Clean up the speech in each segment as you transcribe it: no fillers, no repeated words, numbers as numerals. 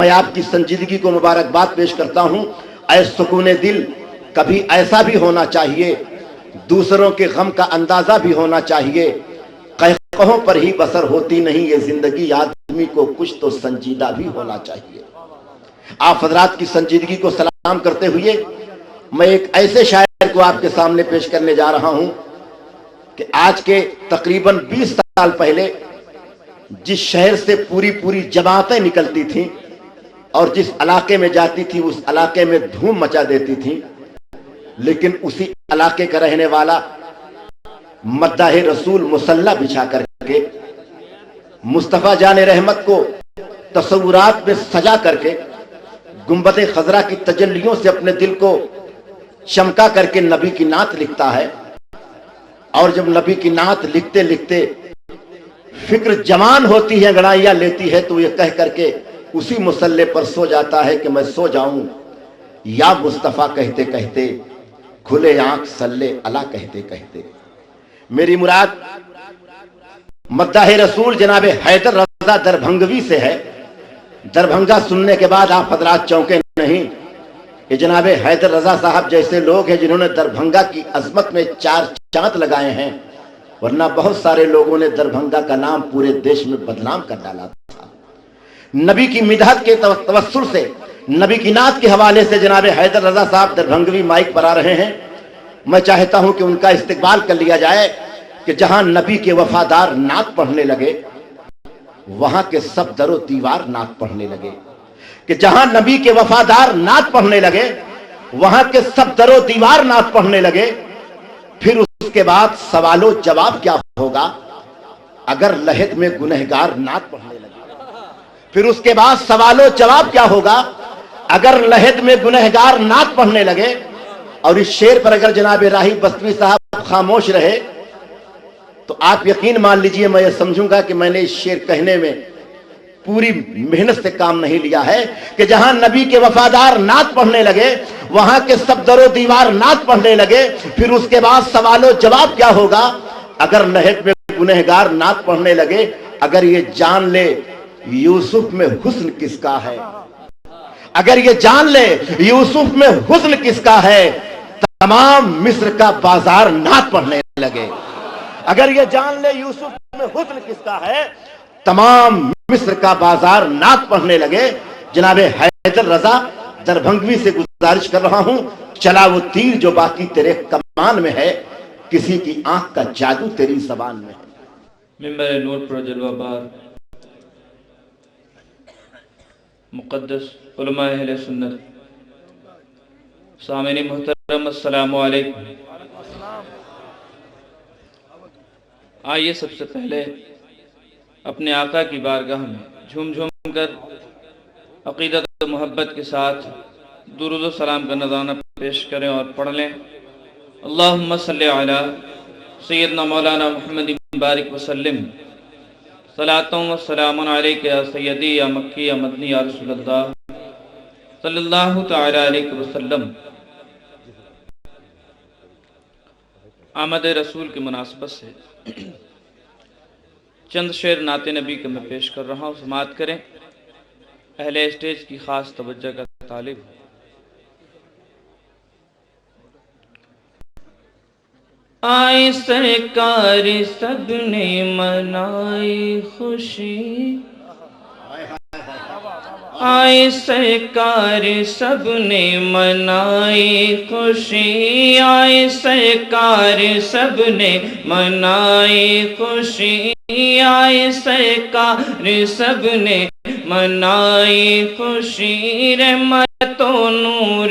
میں آپ کی سنجیدگی کو مبارکباد پیش کرتا ہوں۔ اے سکون دل، کبھی ایسا بھی ہونا چاہیے، دوسروں کے غم کا اندازہ بھی ہونا چاہیے، قہقہوں پر ہی بسر ہوتی نہیں یہ زندگی، آدمی کو کچھ تو سنجیدہ بھی ہونا چاہیے۔ آپ حضرات کی سنجیدگی کو سلام کرتے ہوئے میں ایک ایسے شاعر کو آپ کے سامنے پیش کرنے جا رہا ہوں کہ آج کے تقریباً 20 سال پہلے جس شہر سے پوری جماعتیں نکلتی تھیں اور جس علاقے میں جاتی تھی اس علاقے میں دھوم مچا دیتی تھی، لیکن اسی علاقے کا رہنے والا مداح رسول مسلح بچھا کر کے مصطفیٰ جان رحمت کو تصورات میں سجا کر کے گنبد خضرا کی تجلیوں سے اپنے دل کو چمکا کر کے نبی کی نعت لکھتا ہے، اور جب نبی کی نعت لکھتے لکھتے فکر جوان ہوتی ہے، انگڑائیاں لیتی ہے، تو یہ کہہ کر کے اسی مسلح پر سو جاتا ہے کہ میں سو جاؤں یا مصطفیٰ کہتے کہتے، کھلے آنکھ صلی اللہ کہتے کہتے۔ میری مراد مداح رسول جناب حیدر رضا دربھنگوی سے ہے۔ دربھنگا سننے کے بعد آپ حضرات چونکے نہیں، یہ جناب حیدر رضا صاحب جیسے لوگ ہیں جنہوں نے دربھنگا کی عظمت میں 4 چاند لگائے ہیں، ورنہ بہت سارے لوگوں نے دربھنگا کا نام پورے دیش میں بدنام کر ڈالا تھا۔ نبی کی مدحت کے توسل سے، نبی کی نعت کے حوالے سے جناب حیدر رضا صاحب دربھنگوی مائک پر آ رہے ہیں۔ میں چاہتا ہوں کہ ان کا استقبال کر لیا جائے کہ جہاں نبی کے وفادار نعت پڑھنے لگے وہاں کے سب در و دیوار نعت پڑھنے لگے، کہ جہاں نبی کے وفادار نعت پڑھنے لگے وہاں کے سب در و دیوار نعت پڑھنے لگے۔ پھر اس کے بعد سوال و جواب کیا ہوگا اگر لحد میں گنہگار نعت پڑھنے لگے؟ پھر اس کے بعد سوال و جواب کیا ہوگا اگر لحد میں گنہگار نعت پڑھنے لگے؟ اور اس شعر پر اگر جناب راہی بستوی صاحب خاموش رہے تو آپ یقین مان لیجئے میں یہ سمجھوں گا کہ میں نے اس شعر کہنے میں پوری محنت سے کام نہیں لیا ہے، کہ جہاں نبی کے وفادار نعت پڑھنے لگے وہاں کے سب در و دیوار نعت پڑھنے لگے۔ پھر اس کے بعد سوال و جواب کیا ہوگا اگر لحد میں گنہگار نعت پڑھنے لگے؟ اگر یہ جان لے یوسف میں حسن کس کا ہے، اگر یہ جان لے یوسف میں حسن کس کا ہے، تمام مصر کا بازار نعت پڑھنے لگے۔ اگر یہ جان لے یوسف میں حسن کس کا ہے، تمام مصر کا بازار نعت پڑھنے لگے۔ جناب حیدر رضا دربھنگوی سے گزارش کر رہا ہوں، چلا وہ تیر جو باقی تیرے کمان میں ہے، کسی کی آنکھ کا جادو تیری زبان میں ہے۔ ممبر نور پر جلوہ بار مقدس علماء اہل سنت، سامعین محترم، السلام علیکم۔ آئیے سب سے پہلے اپنے آقا کی بارگاہ میں جھوم جھوم کر عقیدت و محبت کے ساتھ درود و سلام کا نذرانہ پیش کریں اور پڑھ لیں۔ اللہم صلی علی سیدنا مولانا محمد بارک وسلم، صلاۃ و سلام علیک یا سیدی یا مکی یا مدنی یا رسول اللہ صلی اللہ تعالی علیہ وسلم۔ آمد رسول کی مناسبت سے چند شعر نعت نبی کے میں پیش کر رہا ہوں، سماعت کریں۔ اہل اسٹیج کی خاص توجہ کا طالب ہوں۔ آئے سرکار سب نے منائی خوشی، آئے سرکار سب نے منائی خوشی، آئے سرکار سب نے منائی خوشی، آئے سرکار سب نے منائی خوشی، رحمت و نور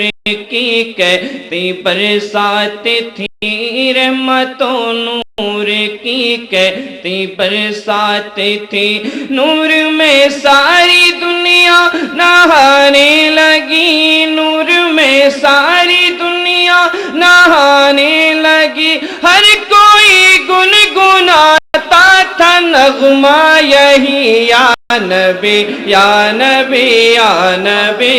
کی کہتی برسات تھی، رحمت و نور کی کہتی برسات تھی، نور میں ساری دنیا نہانے لگی، نور میں ساری دنیا نہانے لگی، ہر کوئی گنگناتا تھا نغمہ یہی، یا نبی یا نبی یا نبی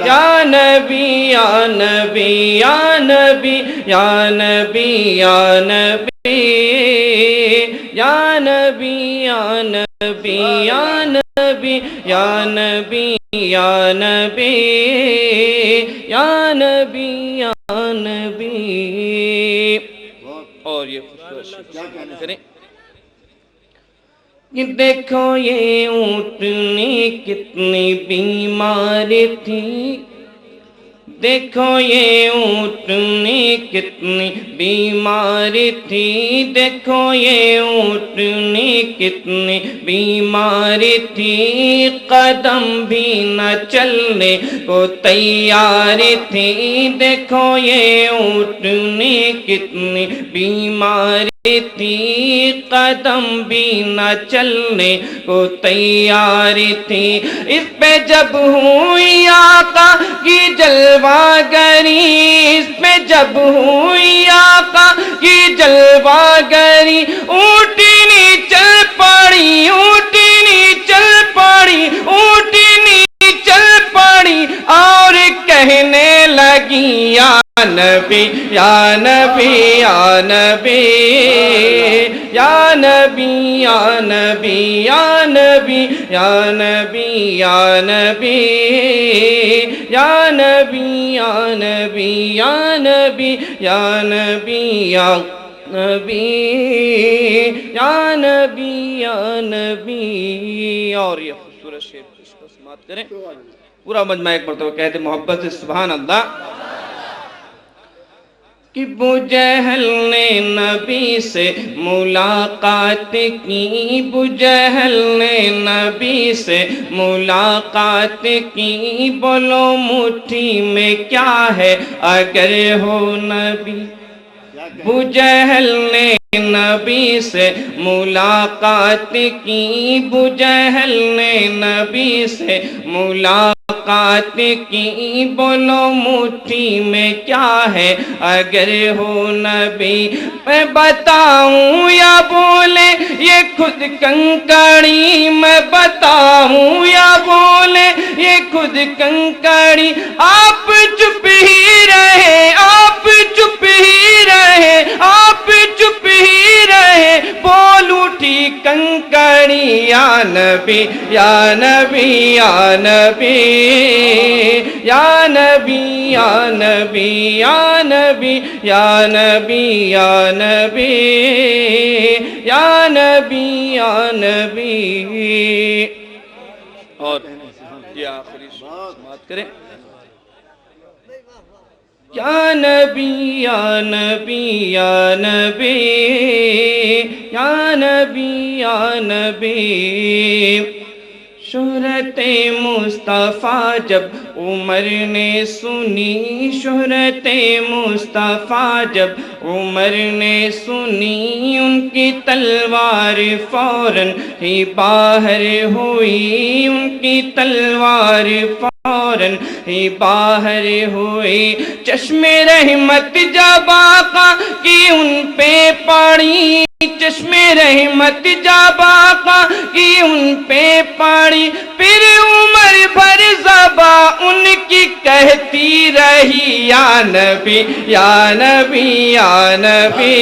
یا نبی یا نبی یا نبی یا نبی یا نبی یا نبی یا نبی یا نبی یا نبی یا نبی یا نبی یا نبی. اور یہ خوبصورت کریں. یہ دیکھو یہ اونٹنی کتنی بیمار تھی، دیکھو یہ اونٹنی کتنی بیمار تھی، دیکھو یہ اونٹنی کتنی بیمار تھی، قدم بھی نہ چلنے کو تیار تھی، دیکھو یہ اونٹنی کتنی بیمار تھی، قدم بھی نہ چلنے کو تیار تھی. اس پہ جب ہوئی آقا کی جلوہ گری، اس پہ جب ہوئی آقا کی جلوہ گری، اونٹنی چل پڑی، اونٹنی چل پڑی، اونٹنی چل پڑی اور کہنے لگی یا نبی یا نبی یا نبی یا نبی یا نبی یا نبی یا نبی یا نبی یا نبی یا نبی یا نبی یا نبی یا نبی یا نبی یا نبی. اور یہ خوبصورت شعر اس کو سماعت کریں. پورا مجمع ایک مرتبہ کہتے محبت سے سبحان اللہ. کہ ابو جہل نے نبی سے ملاقات کی، ابو جہل نے نبی سے ملاقات کی، بولو مٹھی میں کیا ہے اگر ہو نبی. ابو جہل نے نبی سے ملاقات کی، ابو جہل نے نبی سے ملاقات کی، بولو مٹھی میں کیا ہے اگر ہو نبی. میں بتاؤں یا بولے یہ خود کنکڑی، میں بتاؤں یا بولے یہ خود کنکڑی، آپ چپ ہی رہے، آپ چپ ہی رہے، آپ چپ ہی رہے، بول اٹھی کنکڑی یا نبی یا نبی یا نبی یا نبی یا نبی یا نبی یا نبی یا نبی یا نبی یا نبی. اور یہ آخری سماعت کریں. یا نبی یا نبی یا نبی یا نبی یا نبی. شہرت مصطفیٰ جب عمر نے سنی، شہرت مصطفیٰ جب عمر نے سنی، ان کی تلوار فوراً ہی باہر ہوئی، ان کی تلوار فوراً ہی باہر ہوئی. چشم رحمت جب آقا کی ان پہ پڑی، چشم رحمت جب آقا کی ان پہ پڑی، پھر عمر بھر زباں ان کی کہتی رہی یا نبی یا نبی یا نبی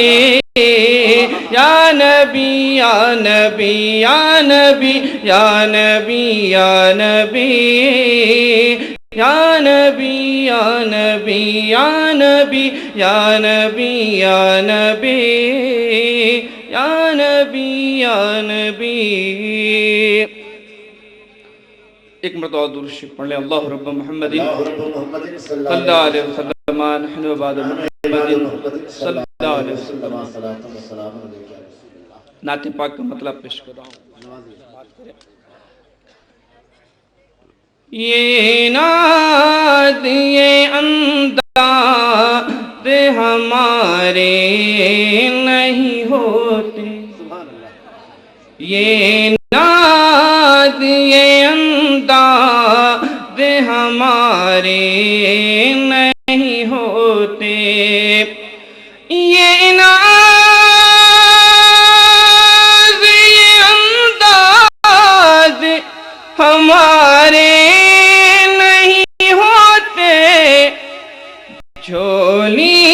یا نبی یا نبی یا نبی یا نبی یا نبی یا نبی یا نبی یا نبی یا نبی یا نبی یا نبی یا نبی. ایک مرتبہ درود شریف پڑھ لیں. اللہ رب محمد صلی اللہ علیہ وسلم نحن وبعد محمد صلی اللہ علیہ وسلم. نعت پاک کا مطلب پیش کر رہا ہوں. یہ ناد یہ انداز ہمارے نہیں ہوتے، یہ ناد یہ انداز ہمارے نہیں ہوتے، یہ ناز یہ انداز ہمارے نہیں ہوتے. جھولی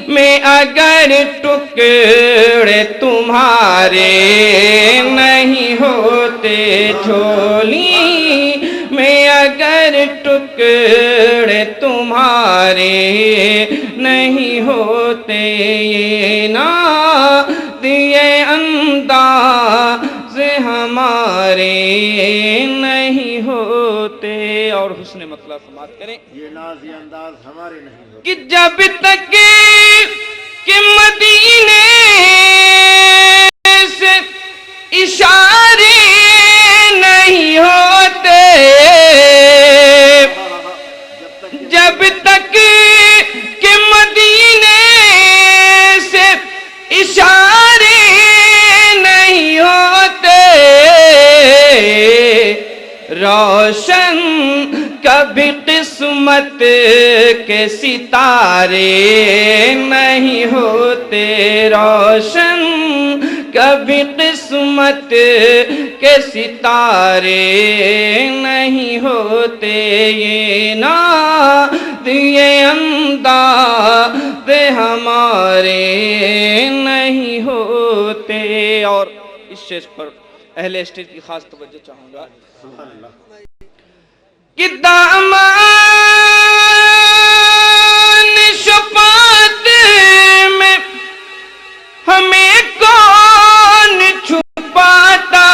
میں اگر ٹکڑے تم تمہارے نہیں ہوتے، جھولی میں اگر ٹکڑے تمہارے نہیں ہوتے، یہ ناد یہ انداز ہمارے نہیں ہوتے۔ اور حسن مطلب سماعت کریں، یہ ناز یہ انداز ہمارے نہیں ہوتے کہ جب تک کہ مدینے سے اشارے نہیں ہوتے، جب تک کہ مدینے سے اشارے نہیں ہوتے، روشن کبھی قسمت کے ستارے نہیں ہوتے، روشن کبھی قسمت کے ستارے نہیں ہوتے، یہ ناد یہ انداز ہمارے نہیں ہوتے۔ اور اس اسٹیج پر اہل اسٹیج کی خاص توجہ چاہوں گا کہ دامان شفاعت میں ہمیں کون چھپاتا،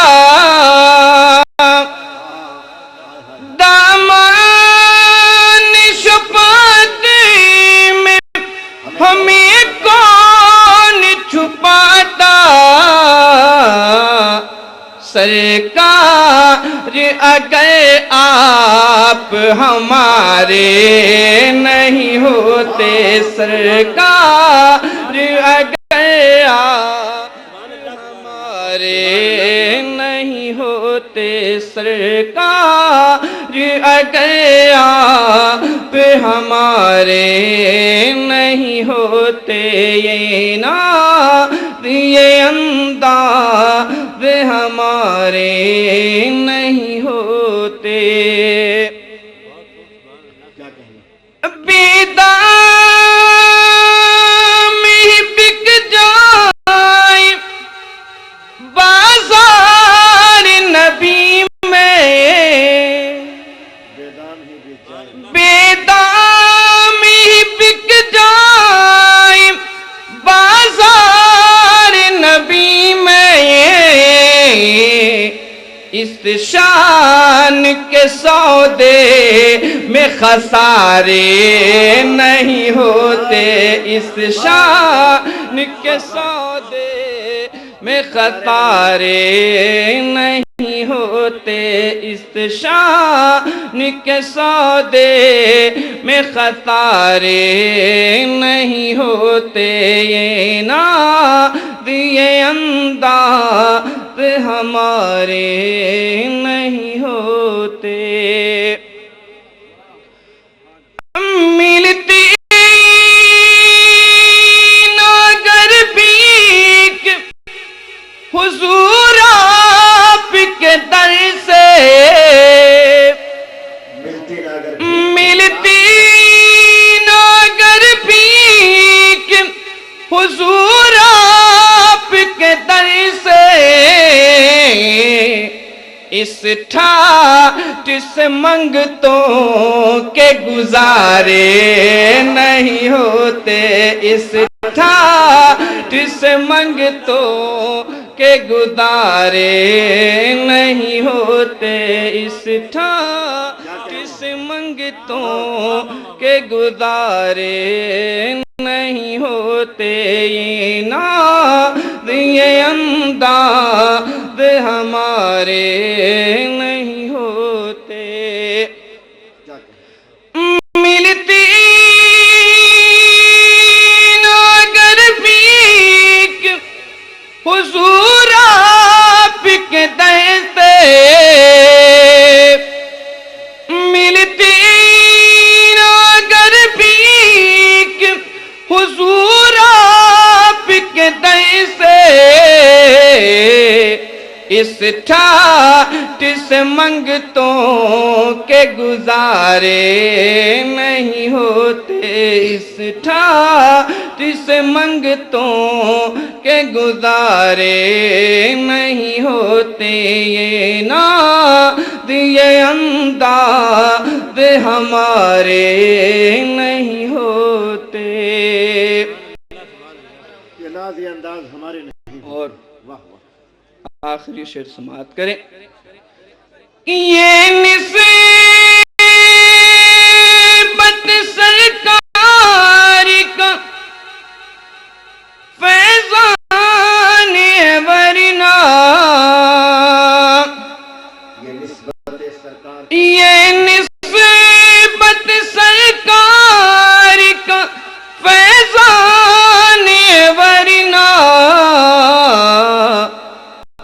دامان شفاعت میں ہمیں کون چھپاتا، سرکار اگر آپ ہمارے نہیں ہوتے، سرکار اگر آپ ہمارے نہیں ہوتے، سرکار اگر آپ ہمارے نہیں ہوتے، یہ ناد یہ انداز ہمارے نہیں ہوتے۔ بے دام ہی بک جائے بازار نبی میں، بے دام ہی بک جائے بازار نبی میں، اس شان کے سودے میں خسارے نہیں ہوتے، اس شان کے سودے میں خسارے نہیں ہوتے، اس شان کے سودے میں خسارے نہیں ہوتے، یہ ناد یہ انداز ہمارے نہیں ہوتے۔ ملتی ناگر بھیک حضور آپ کے در سے، ملتی ناگر بھیک حضور آپ کے در سے، اس ٹھاٹ سے منگتوں کے گزارے نہیں ہوتے، اس ٹھاٹ سے منگتوں کے گزارے نہیں ہوتے، اس ٹھاٹ سے منگتوں کے گزارے نہیں ہوتے، یہ ناد یہ انداز ہمارے نہیں ہوتے۔ ملتی ناگر بھیک حضور آپ کے در سے، ملتی ناگر بھیک حضور آپ کے در سے، اس ٹھاٹ سے منگتوں کے گزارے نہیں ہوتے، اس ٹھاٹ سے منگتوں کے گزارے نہیں ہوتے، یہ ناد یہ انداز ہمارے نہیں ہوتے۔ یہ ناز یہ انداز ہمارے نہیں، اور واہ واہ، آخری شعر سماعت کریں۔ یہ نسبت سرکار کا فیضان ہے ورنہ، یہ نسبت سرکار، یہ نسبت سرکار کا فیضان ہے ورنہ،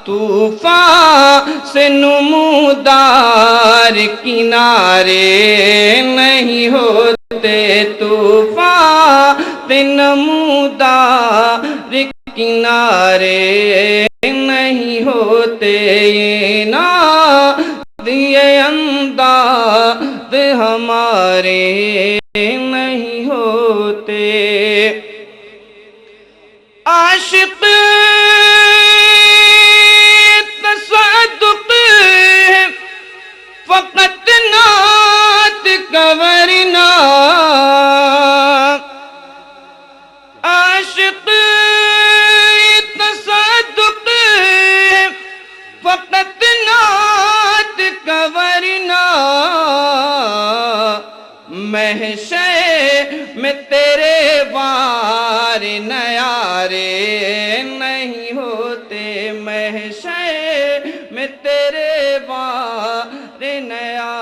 طوفان سے نمودار کنارے نہیں ہوتے، طوفان سے نمودار کنارے نہیں ہوتے، یہ ناد یہ انداز ہمارے نہیں ہوتے۔ عاشق تصدق ہے فقط نعت کا ورنہ، عاشق تصدق ہے فقط نعت کا ورنہ، محشر میں تیرے وار نیارے نہیں ہوتے، محشر میں تیرے وار نیارے